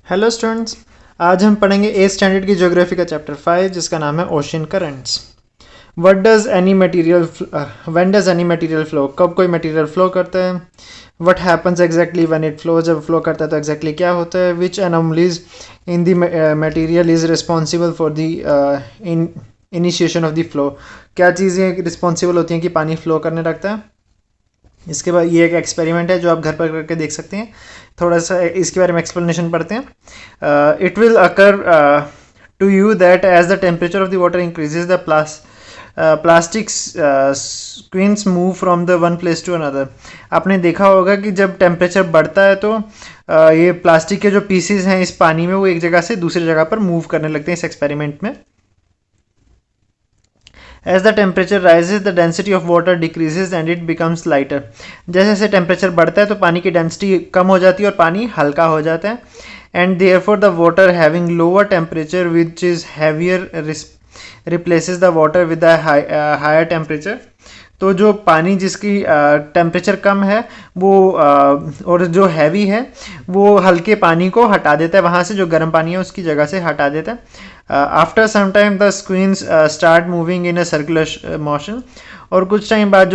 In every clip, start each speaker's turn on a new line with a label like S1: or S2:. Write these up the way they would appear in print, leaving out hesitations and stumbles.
S1: Hello students. आज हम पढ़ेंगे 8 स्टैंडर्ड की ज्योग्राफी का चैप्टर 5 जिसका नाम है ocean currents. What does any material when does any material flow, कब कोई मटेरियल फ्लो करता है। What happens exactly when it flow, जब फ्लो करता है तो एग्जैक्टली क्या होता है। Which anomalies in the material is responsible for the initiation of the flow, क्या चीज़ें रिस्पॉन्सिबल होती हैं कि पानी फ्लो करने लगता है। इसके बाद ये एक एक्सपेरिमेंट है जो आप घर पर करके देख सकते हैं। थोड़ा सा इसके बारे में एक्सप्लेनेशन पढ़ते हैं। It will occur to you that as the temperature of the water increases the plastic screens move from the one place to another. आपने देखा होगा कि जब टेम्परेचर बढ़ता है तो ये प्लास्टिक के जो पीसीज हैं इस पानी में वो एक जगह से दूसरी जगह पर मूव करने लगते हैं इस एक्सपेरिमेंट में। As the temperature rises, the density of water decreases and it becomes lighter. जैसे जैसे टेम्परेचर बढ़ता है तो पानी की डेंसिटी कम हो जाती है और पानी हल्का हो जाता है। And therefore the water having lower temperature which is heavier replaces the water with a higher temperature. तो जो पानी जिसकी टेम्परेचर कम है वो और जो हैवी है वो हल्के पानी को हटा देता है, वहाँ से जो गर्म पानी है उसकी जगह से हटा देता है। After some time the screens start moving in a circular motion, और कुछ टाइम बाद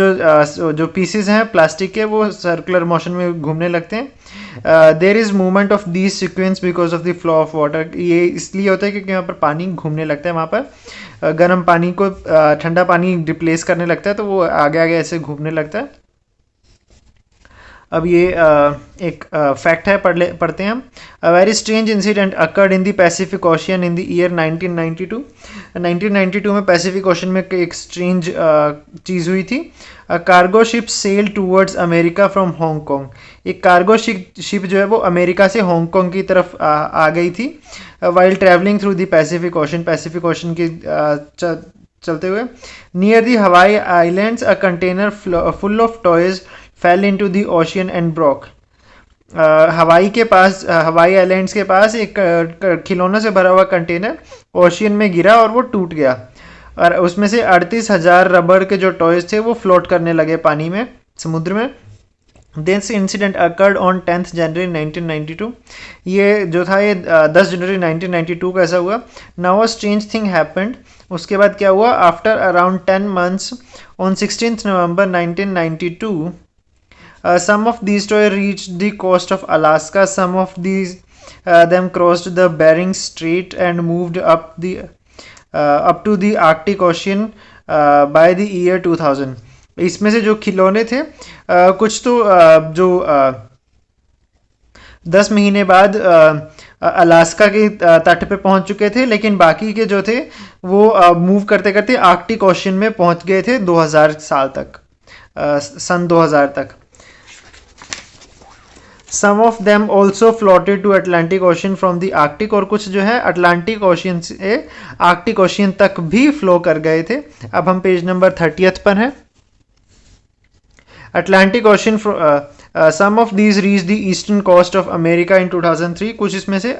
S1: जो पीसेस हैं प्लास्टिक के वो सर्कुलर मोशन में घूमने लगते हैं। There is movement of these sequence because of the flow of water. ये इसलिए होता है क्योंकि यहाँ पर पानी घूमने लगता है, वहाँ पर गर्म पानी को ठंडा पानी रिप्लेस करने लगता है तो वो आगे आगे ऐसे घूमने लगता है। अब ये एक फैक्ट है, पढ़ते हैं हम। A very strange incident occurred in the Pacific ocean in the year 1992। 1992 में पैसिफिक ओशन में एक स्ट्रेंज चीज़ हुई थी। Cargo ship sail towards America from Hong Kong. एक कार्गो शिप जो है वो अमेरिका से हांगकॉन्ग की तरफ आ गई थी while travelling through the Pacific ocean की चलते हुए। नियर द हवाई islands a container full of toys fail into the ocean and broke. हवाई आइलैंड्स के पास एक खिलौनों से भरा हुआ कंटेनर ओशियन में गिरा और वो टूट गया, और उसमें से 38,000 रबर के जो टॉयज थे वो फ्लोट करने लगे पानी में, समुद्र में। This incident occurred on 10th जनवरी 1992। ये जो था ये 10 जनवरी 1992 को ऐसा हुआ। Now a strange thing happened. उसके बाद क्या हुआ, after around 10 months on 16th November 1992 some of these toys reached the coast of Alaska. Some of these them crossed the Bering Strait and moved up to the Arctic Ocean by the year 2000. इसमें से जो खिलौने थे कुछ तो जो 10 महीने बाद अलास्का के तट पे पहुंच चुके थे, लेकिन बाकी के जो थे वो मूव करते करते आर्कटिक ओशन में पहुंच गए थे 2000 साल तक, सन 2000 तक। Some of them also floated to Atlantic Ocean from the Arctic, और कुछ जो है अटलांटिक ओशियन से आर्कटिक ओशियन तक भी फ्लो कर गए थे। अब हम पेज नंबर 30 पर हैं। Atlantic Ocean some of these reach the eastern coast of America in 2003। कुछ इसमें से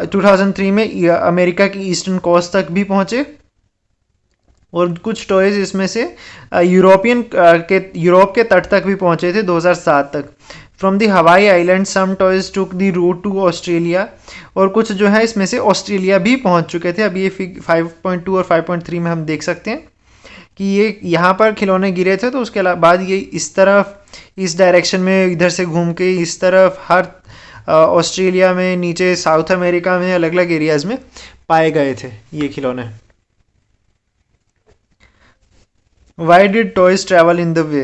S1: 2003 में अमेरिका की ईस्टर्न कोस्ट तक भी पहुंचे, और कुछ टॉयज इसमें से यूरोप के तट तक भी पहुंचे थे 2007 तक। From the Hawaii island some toys took the route to Australia, और कुछ जो है इसमें से ऑस्ट्रेलिया भी पहुंच चुके थे। अब ये 5.2 और 5.3 में हम देख सकते हैं कि ये यहाँ पर खिलौने गिरे थे, तो उसके बाद ये इस तरफ इस डायरेक्शन में इधर से घूम के इस तरफ हर ऑस्ट्रेलिया में, नीचे साउथ अमेरिका में, अलग अलग एरियाज में पाए गए थे ये खिलौने। Why did toys travel in the way,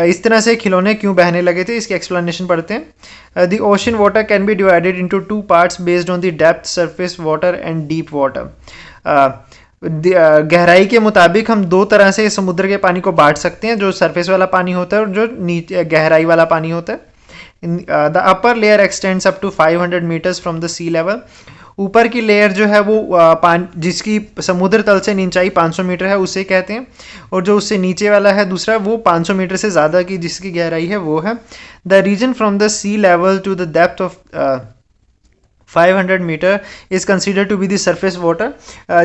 S1: इस तरह से खिलौने क्यों बहने लगे थे, इसकी एक्सप्लेनेशन पढ़ते हैं। The ocean water can be divided into 2 parts based on the depth, surface water and deep water. गहराई के मुताबिक हम 2 तरह से समुद्र के पानी को बांट सकते हैं, जो सरफेस वाला पानी होता है और जो नीचे गहराई वाला पानी होता है। The upper layer extends up to 500 meters from the sea level. ऊपर की लेयर जो है वो जिसकी समुद्र तल से ऊंचाई 500 मीटर है उसे कहते हैं, और जो उससे नीचे वाला है दूसरा वो 500 मीटर से ज़्यादा की जिसकी गहराई है वो है। The region from the sea level to the depth of 500 metre is consider to be the surface water,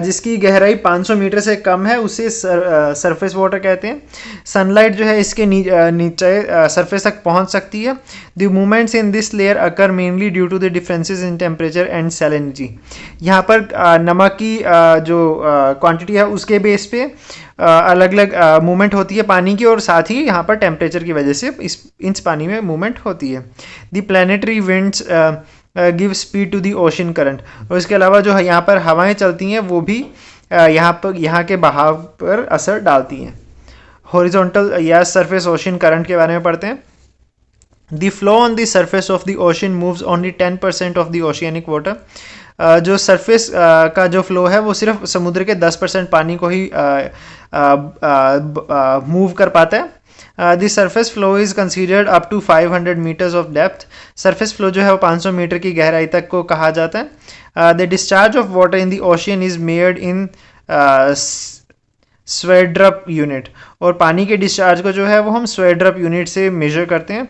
S1: जिसकी गहराई 500 मीटर से कम है उसे सरफेस वाटर कहते हैं। सनलाइट जो है इसके नीचे सरफेस तक पहुंच सकती है। The movements in this layer occur mainly due to the differences in temperature and salinity. यहाँ पर नमक की जो क्वांटिटी है उसके बेस पे अलग अलग मूवमेंट होती है पानी की, और साथ ही यहाँ पर टेम्परेचर की वजह से इस पानी में मूवमेंट होती है। The planetary winds give speed to the ocean current, और इसके अलावा जो यहाँ पर हवाएं चलती हैं वो भी यहाँ के बहाव पर असर डालती हैं। हॉरिजॉन्टल या सरफेस ओशन करंट के बारे में पढ़ते हैं। The flow on the surface of the ocean moves only 10% of the oceanic water. जो सरफेस का जो फ्लो है वो सिर्फ समुद्र के 10% पानी को ही मूव कर पाता है। The surface flow is considered up to 500 metres of depth. Surface flow जो है वो 500 मीटर की गहराई तक को कहा जाता है। The discharge of water in the ocean is measured in Sverdrup unit, और पानी के डिस्चार्ज को जो है वो हम स्वेड्रप यूनिट से मेजर करते हैं।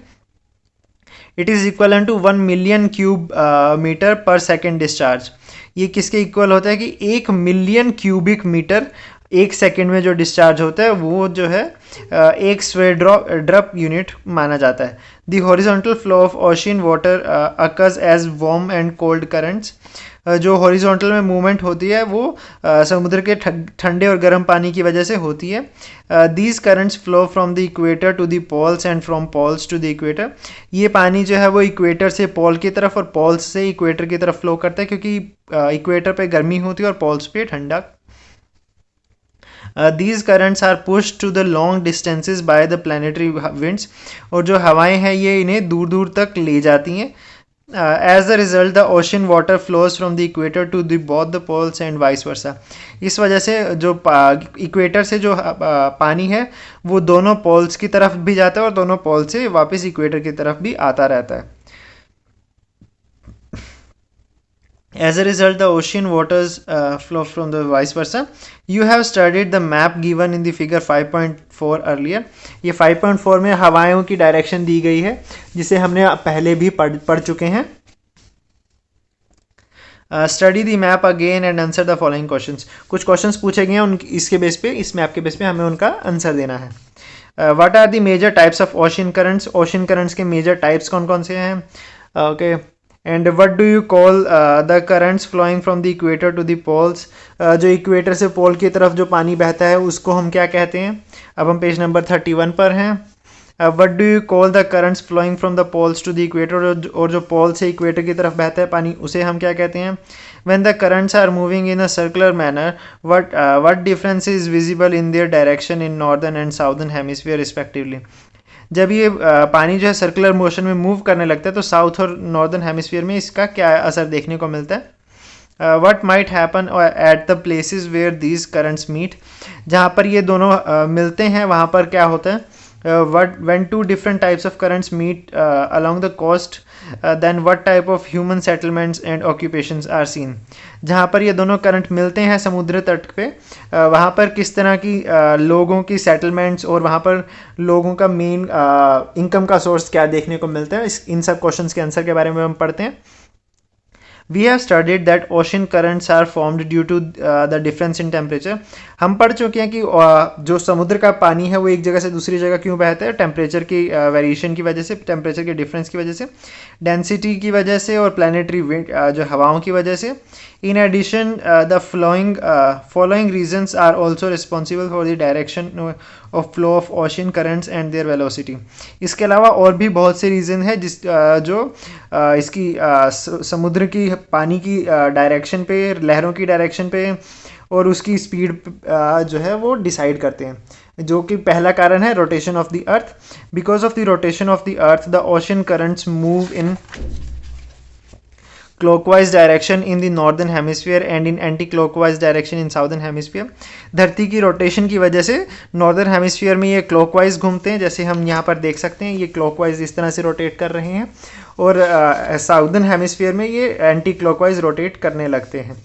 S1: It is equal to 1 million cube metre per second discharge. ये किसके इक्वल होता है कि 1 मिलियन क्यूबिक मीटर एक सेकेंड में जो डिस्चार्ज होता है वो जो है एक स्वेड्रप यूनिट माना जाता है। The horizontal flow of ocean water occurs as warm and cold currents. जो हॉरिजॉन्टल में मूवमेंट होती है वो समुद्र के ठंडे और गर्म पानी की वजह से होती है। These currents flow from the equator to the poles and from poles to the equator. ये पानी जो है वो इक्वेटर से पोल की तरफ और पोल्स से इक्वेटर की तरफ फ्लो करता है, क्योंकि इक्वेटर पे गर्मी होती है और पोल्स पे ठंडा। These currents are pushed to the long distances by the planetary winds, और जो हवाएं हैं ये इन्हें दूर दूर तक ले जाती हैं। As a result, the ocean water flows from the equator to the both the poles and vice versa. इस वजह से जो इक्वेटर से जो पानी है वो दोनों पोल्स की तरफ भी जाता है और दोनों पोल से वापस इक्वेटर की तरफ भी आता रहता है। As a result, the ocean waters flow from the vice versa. You have studied the map given in the figure 5.4 earlier. ये 5.4 में हवाओं की डायरेक्शन दी गई है जिसे हमने पहले भी पढ़ चुके हैं। Study the map again and answer the following questions. कुछ क्वेश्चंस पूछे गए हैं इसके बेस पे, इस मैप के बेस पे हमें उनका आंसर देना है। What are the major types of ocean currents. Ocean currents के मेजर टाइप्स कौन कौन से हैं? Okay, and what do you call the currents flowing from the equator to the poles. जो इक्वेटर से पोल की तरफ जो पानी बहता है उसको हम क्या कहते हैं? अब हम पेज नंबर 31 पर हैं। What do you call the currents flowing from the poles to the equator, और जो पोल से इक्वेटर की तरफ बहता है पानी उसे हम क्या कहते हैं? When the currents are moving in a circular manner, what difference is visible in their direction in northern and southern hemisphere respectively. जब ये पानी जो है सर्कुलर मोशन में मूव करने लगता है तो साउथ और नॉर्दर्न हेमिस्फीयर में इसका क्या असर देखने को मिलता है? What might happen at the places where these currents meet. जहाँ पर ये दोनों मिलते हैं वहाँ पर क्या होता है? when two different types of currents meet along the coast, then what type of human settlements and occupations are seen। जहाँ पर ये दोनों करंट मिलते हैं समुद्र तट पे, वहाँ पर किस तरह की लोगों की सेटलमेंट्स और वहाँ पर लोगों का मेन इनकम का सोर्स क्या देखने को मिलता है, इन सब क्वेश्चंस के आंसर के बारे में हम पढ़ते हैं। We have studied that ocean currents are formed due to the difference in temperature। हम पढ़ चुके हैं कि जो समुद्र का पानी है वो एक जगह से दूसरी जगह क्यों बहता है? टेम्परेचर की वेरिएशन की वजह से, टेम्परेचर के डिफरेंस की वजह से, डेंसिटी की वजह से और प्लानिटरी विंड जो हवाओं की वजह से। In addition the following reasons are also responsible for the direction of flow of ocean currents and their velocity. इसके अलावा और भी बहुत से रीज़न है जो इसकी समुद्र की पानी की डायरेक्शन पे, लहरों की डायरेक्शन पे और उसकी स्पीड जो है वो डिसाइड करते हैं, जो कि पहला कारण है rotation of the earth. Because of the rotation of the earth the ocean currents move in clockwise direction in the northern hemisphere and in anti-clockwise direction in southern hemisphere। धरती की रोटेशन की वजह से नॉर्दर्न हेमिस्फीयर में ये clockwise घूमते हैं, जैसे हम यहाँ पर देख सकते हैं ये क्लॉकवाइज इस तरह से रोटेट कर रहे हैं, और साउदर्न हेमिस्फीयर में ये एंटी क्लॉकवाइज रोटेट करने लगते हैं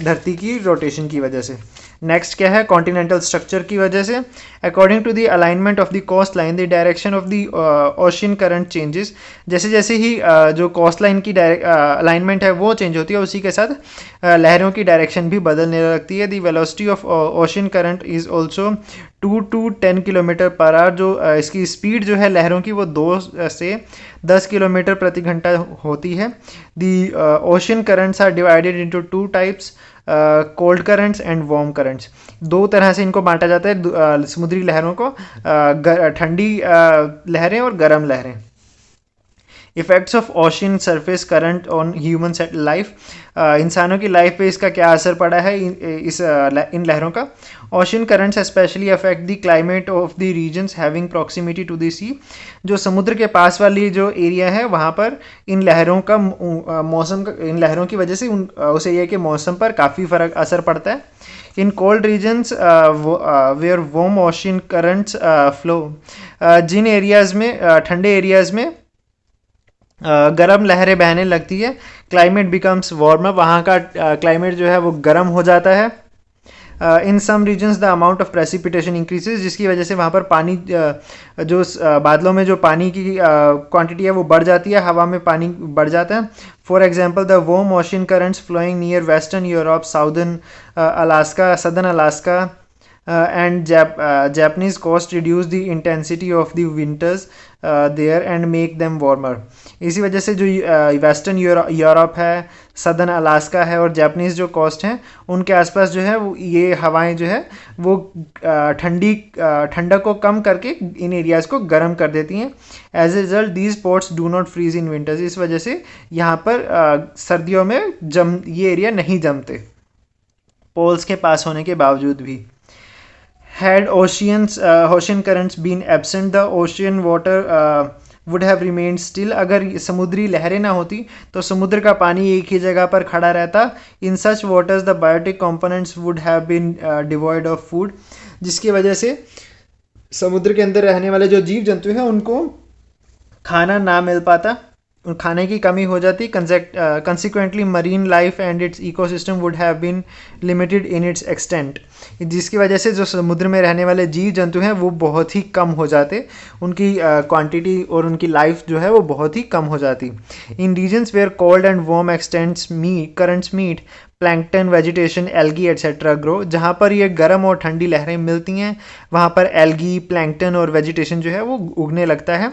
S1: धरती की रोटेशन की वजह से। नेक्स्ट क्या है, कॉन्टिनेंटल स्ट्रक्चर की वजह से according to the alignment of the coast line the direction of the ocean current changes. जैसे जैसे ही जो कोस्ट लाइन की अलाइनमेंट है वो चेंज होती है, उसी के साथ लहरों की डायरेक्शन भी बदलने लगती है। The velocity of ocean current is also 2 to 10 kilometre per hour. जो इसकी स्पीड जो है लहरों की वो 2 से 10 किलोमीटर प्रति घंटा होती है। The ocean currents are divided into 2 types, cold currents and warm currents. 2 तरह से इनको बांटा जाता है समुद्री लहरों को, ठंडी लहरें और गर्म लहरें। Effects of ocean surface current on human life, इंसानों की लाइफ पे इसका क्या असर पड़ा है इन लहरों का। Ocean currents specially affect the climate of the regions having proximity to the sea. जो समुद्र के पास वाली जो एरिया है वहाँ पर इन लहरों का मौसम का, इन लहरों की वजह से उस एरिया के मौसम पर काफ़ी फर्क असर पड़ता है। In cold regions where warm ocean currents flow, जिन एरियाज़ में ठंडे एरियाज़ में गर्म लहरें बहने लगती है, क्लाइमेट बिकम्स वार्मर, वहाँ का क्लाइमेट जो है वो गर्म हो जाता है। In some regions the amount of precipitation increases, जिसकी वजह से वहाँ पर पानी जो बादलों में जो पानी की क्वांटिटी है वो बढ़ जाती है, हवा में पानी बढ़ जाता है। For example the warm ocean currents flowing near western Europe, southern Alaska, southern Alaska and Japanese coast reduce the intensity of the winters there and make them warmer। इसी वजह से जो वेस्टर्न यूरोप है, सदर्न अलास्का है और Japanese जो coast हैं उनके आसपास जो है वो ये हवाएं जो है वो ठंडक को कम करके इन एरियाज़ को गर्म कर देती हैं। As a result these ports do not freeze in winters, इस वजह से यहाँ पर सर्दियों में ये एरिया नहीं जमते पोल्स के पास होने के बावजूद भी। Had ocean currents been absent, the ocean water would have remained still। अगर समुद्री लहरें ना होती तो समुद्र का पानी एक ही जगह पर खड़ा रहता। In such waters the biotic components would have been devoid of food, जिसकी वजह से समुद्र के अंदर रहने वाले जो जीव जंतु हैं उनको खाना ना मिल पाता, खाने की कमी हो जाती। Consequently marine life and its ecosystem would have been limited in its extent, जिसकी वजह से जो समुद्र में रहने वाले जीव जंतु हैं वो बहुत ही कम हो जाते, उनकी क्वांटिटी और उनकी लाइफ जो है वो बहुत ही कम हो जाती। In regions where cold and warm extents currents meet, plankton, vegetation, algae etcetera grow. जहाँ पर ये गर्म और ठंडी लहरें मिलती हैं वहाँ पर एल्गी, प्लैंकटन और वेजिटेशन जो है वो उगने लगता है।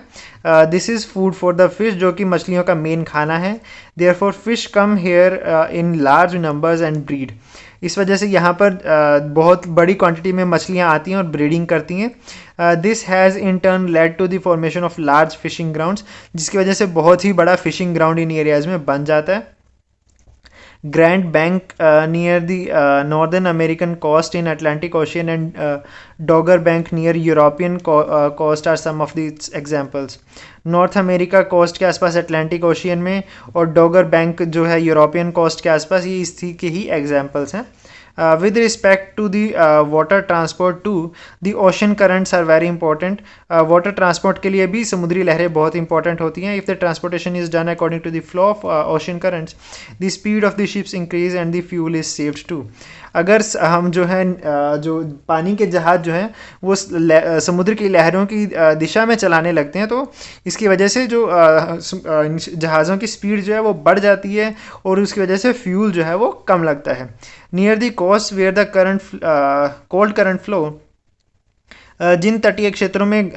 S1: This is food for the fish, जो कि मछलियों का मेन खाना है। Therefore fish come here in large numbers and breed, इस वजह से यहाँ पर बहुत बड़ी क्वांटिटी में मछलियाँ आती हैं और ब्रीडिंग करती हैं। This has in turn led to the formation of large fishing grounds, जिसकी वजह से बहुत ही बड़ा फिशिंग ग्राउंड इन एरियाज़ में बन जाता है। Grand Bank near the northern American coast in Atlantic Ocean and Dogger Bank near European coast are some of these examples। North America coast के आसपास अटलांटिक ओशियन में और डॉगर बैंक जो है यूरोपियन कोस्ट के आसपास, ये इस के ही एग्जाम्पल्स हैं। with respect to the water transport too, the ocean currents are very important। water transport के लिए भी समुद्री लहरें बहुत important होती हैं। if the transportation is done according to the flow of ocean currents, the speed of the ships increase and the fuel is saved too। अगर हम जो है जो पानी के जहाज़ जो हैं वो समुद्र की लहरों की दिशा में चलाने लगते हैं, तो इसकी वजह से जो जहाज़ों की स्पीड जो है वो बढ़ जाती है और उसकी वजह से फ्यूल जो है वो कम लगता है। Near the coast where the current cold current flow, जिन तटीय क्षेत्रों में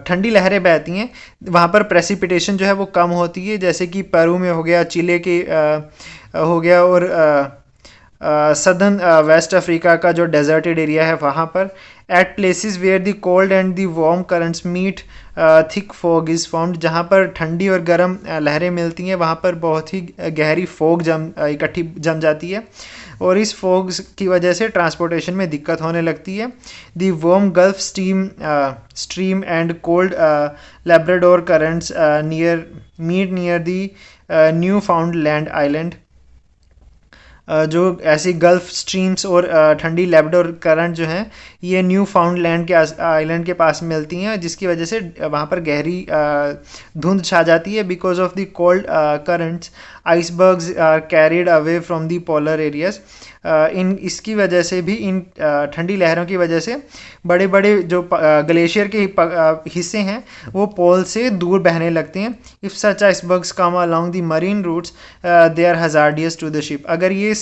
S1: ठंडी लहरें बहती हैं वहाँ पर प्रेसिपिटेशन जो है वो कम होती है, जैसे कि पेरू में हो गया, चिले के हो गया और सदर्न वेस्ट अफ्रीका का जो डेजर्टेड एरिया है वहाँ पर। At places where the cold and the warm currents meet thick fog is formed, जहाँ पर ठंडी और गर्म लहरें मिलती हैं वहाँ पर बहुत ही गहरी फॉग इकट्ठी जम जाती है और इस फॉग की वजह से ट्रांसपोर्टेशन में दिक्कत होने लगती है। The warm Gulf Stream and cold Labrador currents near the Newfoundland island, जो ऐसी गल्फ स्ट्रीम्स और ठंडी लैब्राडोर करंट जो हैं ये न्यू फाउंड लैंड के आइलैंड के पास मिलती हैं, जिसकी वजह से वहाँ पर गहरी धुंध छा जाती है। Because of the cold currents icebergs are carried away from the polar areas, इन इसकी वजह से भी, इन ठंडी लहरों की वजह से बड़े बड़े जो ग्लेशियर के हिस्से हैं वो पोल से दूर बहने लगते हैं. If such icebergs come along the marine routes they are hazardous to the ship. अगर ये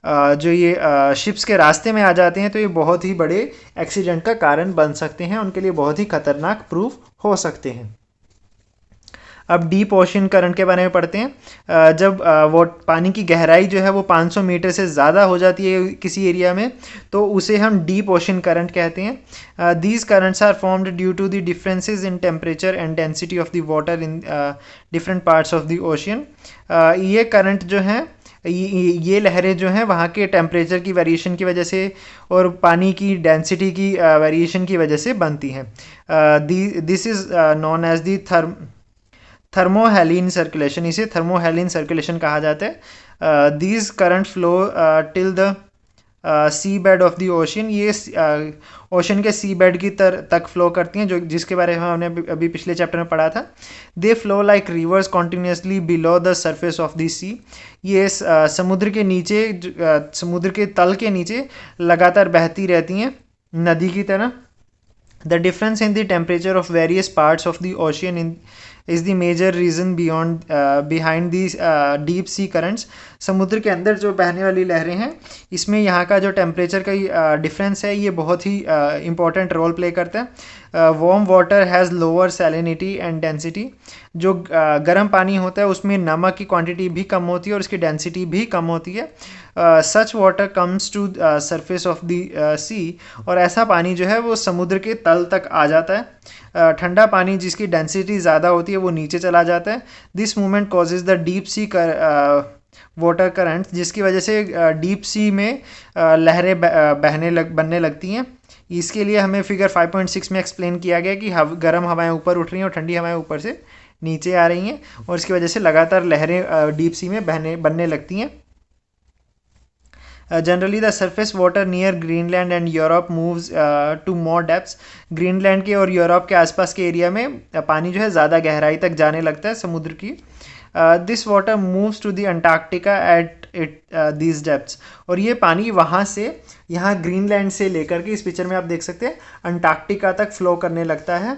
S1: जो ये शिप्स के रास्ते में आ जाते हैं तो ये बहुत ही बड़े एक्सीडेंट का कारण बन सकते हैं, उनके लिए बहुत ही खतरनाक प्रूफ हो सकते हैं. अब डीप ओशन करंट के बारे में पढ़ते हैं. जब वो पानी की गहराई जो है वो 500 मीटर से ज़्यादा हो जाती है किसी एरिया में, तो उसे हम डीप ओशन करंट कहते हैं. These currents are formed due to the differences in temperature and density of the water in different parts of the ocean. ये करंट जो हैं, ये लहरें जो हैं वहाँ के टेम्परेचर की वेरिएशन की वजह से और पानी की डेंसिटी की वेरिएशन की वजह से बनती हैं. This is known as the thermohaline circulation. इसे थर्मोहेलिन सर्कुलेशन कहा जाता है. These current flow till the sea bed of the ocean. ये ओशन के सी बेड की तक फ्लो करती हैं, जो जिसके बारे में हमने अभी पिछले चैप्टर में पढ़ा था. They flow like rivers continuously below the surface of the sea. ये समुद्र के नीचे, समुद्र के तल के नीचे लगातार बहती रहती हैं नदी की तरह. The difference in the temperature of various parts of the ocean is the major reason behind these deep sea currents. समुद्र के अंदर जो बहने वाली लहरें हैं, इसमें यहाँ का जो टेम्परेचर का डिफरेंस है ये बहुत ही इम्पोर्टेंट रोल प्ले करता है. Warm water has lower salinity and density. जो गर्म पानी होता है उसमें नमक की क्वांटिटी भी कम होती है और उसकी डेंसिटी भी कम होती है. Such water comes to surface of the sea. और ऐसा पानी जो है वो समुद्र के तल तक आ जाता है. ठंडा पानी जिसकी डेंसिटी ज़्यादा होती है वो नीचे चला जाता है. This movement causes the deep sea water current, जिसकी वजह से डीप सी में लहरें बनने लगती हैं. इसके लिए हमें फिगर 5.6 में एक्सप्लेन किया गया कि गर्म हवाएं ऊपर उठ रही हैं और ठंडी हवाएं ऊपर से नीचे आ रही हैं, और इसकी वजह से लगातार लहरें डीप सी में बनने लगती हैं. Generally the surface water near Greenland and Europe moves to more depths. Greenland के और यूरोप के आसपास के एरिया में पानी जो है ज़्यादा गहराई तक जाने लगता है समुद्र की. This water moves to the Antarctica at these depths. और ये पानी वहाँ से, यहाँ ग्रीनलैंड से लेकर के, इस पिक्चर में आप देख सकते हैं, अंटार्कटिका तक फ्लो करने लगता है.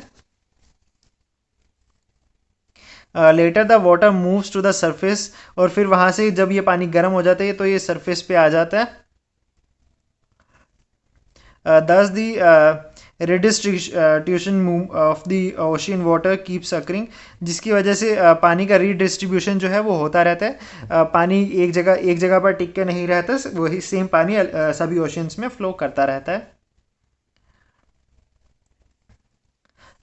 S1: Later the water moves to the surface. और फिर वहाँ से जब ये पानी गर्म हो जाता है तो ये सरफेस पे आ जाता है. दस the redistribution of the ocean water keeps occurring. जिसकी वजह से पानी का रीडिस्ट्रीब्यूशन जो है वो होता रहता है. पानी एक जगह पर टिक के नहीं रहता, वही सेम पानी सभी ओशियंस में फ्लो करता रहता है.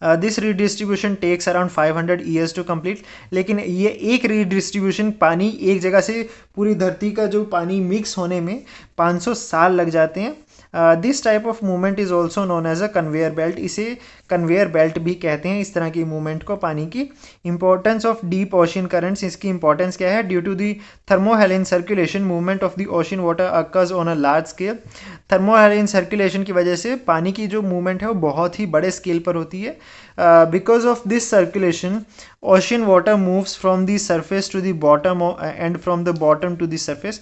S1: This redistribution takes around 500 years to complete. लेकिन ये एक रीडिस्ट्रीब्यूशन, पानी एक जगह से पूरी धरती का जो पानी मिक्स होने में 500 साल लग जाते हैं. This type of movement is also known as a conveyor belt. इसे कन्वेयर बेल्ट भी कहते हैं इस तरह की मूवमेंट को, पानी की. Importance of deep ocean currents. इसकी इंपॉर्टेंस क्या है? Due to the thermohaline circulation movement of the ocean water occurs on a large scale. Thermohaline circulation की वजह से पानी की जो मूवमेंट है वो बहुत ही बड़े स्केल पर होती है. Because of this circulation ocean water moves from the surface to the bottom and from the bottom to the surface.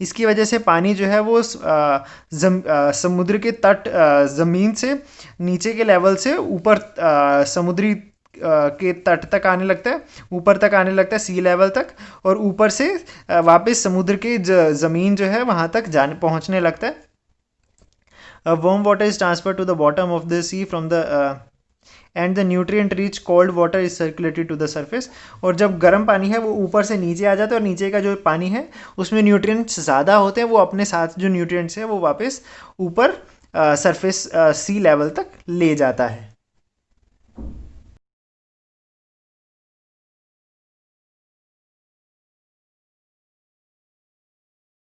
S1: इसकी वजह से पानी जो है वो समुद्र के तट, ज़मीन से नीचे के लेवल से ऊपर समुद्री के तट तक आने लगता है, ऊपर तक आने लगता है, सी लेवल तक. और ऊपर से वापस समुद्र के ज़मीन जो है वहाँ तक पहुँचने लगता है. warm water is transferred to the bottom of the sea from the and the nutrient rich cold water is circulated to the surface. और जब गर्म पानी है वो ऊपर से नीचे आ जाता है और नीचे का जो पानी है उसमें न्यूट्रिएंट्स ज़्यादा होते हैं, वो अपने साथ जो न्यूट्रिएंट्स है वो वापस ऊपर सरफेस सी लेवल तक ले जाता है.